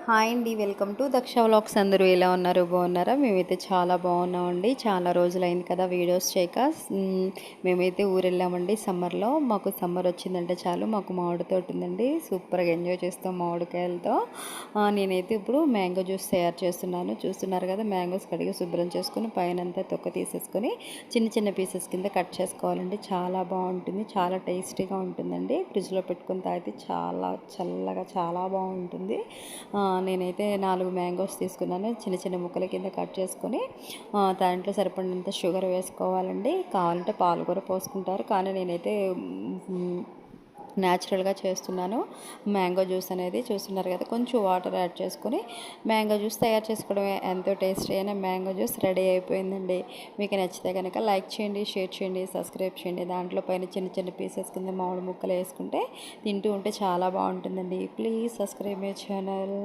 Hi అండి. Welcome to Daksha vlogs. అందరూ ఎలా ఉన్నారు? బాగున్నారా? మేమైతే చాలా బాగున్నామండి. చాలా రోజులైంది కదా వీడియోస్ చేయక. మేమైతే ఊరెళ్ళామండి సమ్మర్లో. మాకు సమ్మర్ వచ్చిందంటే చాలు మాకు మామిడి తోట ఉందండి. సూపర్గా ఎంజాయ్ చేస్తాం మామిడికాయలతో. నేనైతే ఇప్పుడు మ్యాంగో జ్యూస్ తయారు చేస్తున్నాను. చూస్తున్నారు కదా, మ్యాంగోస్ కడిగి శుభ్రం చేసుకుని పైనంతా తొక్క తీసేసుకొని చిన్న చిన్న పీసెస్ కింద కట్ చేసుకోవాలండి. చాలా బాగుంటుంది, చాలా టేస్టీగా ఉంటుందండి. ఫ్రిడ్జ్లో పెట్టుకొని తాగితే చాలా చల్లగా చాలా బాగుంటుంది. నేనైతే 4 మ్యాంగోస్ తీసుకున్నాను. చిన్న చిన్న ముక్కల కింద కట్ చేసుకొని దాంట్లో సరిపడినంత షుగర్ వేసుకోవాలండి. కావాలంటే పాలు కూడా పోసుకుంటారు, కానీ నేనైతే న్యాచురల్గా చేస్తున్నాను మ్యాంగో జ్యూస్ అనేది. చూస్తున్నారు కదా, కొంచెం వాటర్ యాడ్ చేసుకొని మ్యాంగో జ్యూస్ తయారు చేసుకోవడమే. ఎంతో టేస్టీ అయిన మ్యాంగో జ్యూస్ రెడీ అయిపోయిందండి. మీకు నచ్చితే కనుక లైక్ చేయండి, షేర్ చేయండి, సబ్స్క్రైబ్ చేయండి. దాంట్లో పైన చిన్న చిన్న పీసెస్ కింద మామిడి ముక్కలు వేసుకుంటే తింటూ ఉంటే చాలా బాగుంటుందండి. Please subscribe my channel.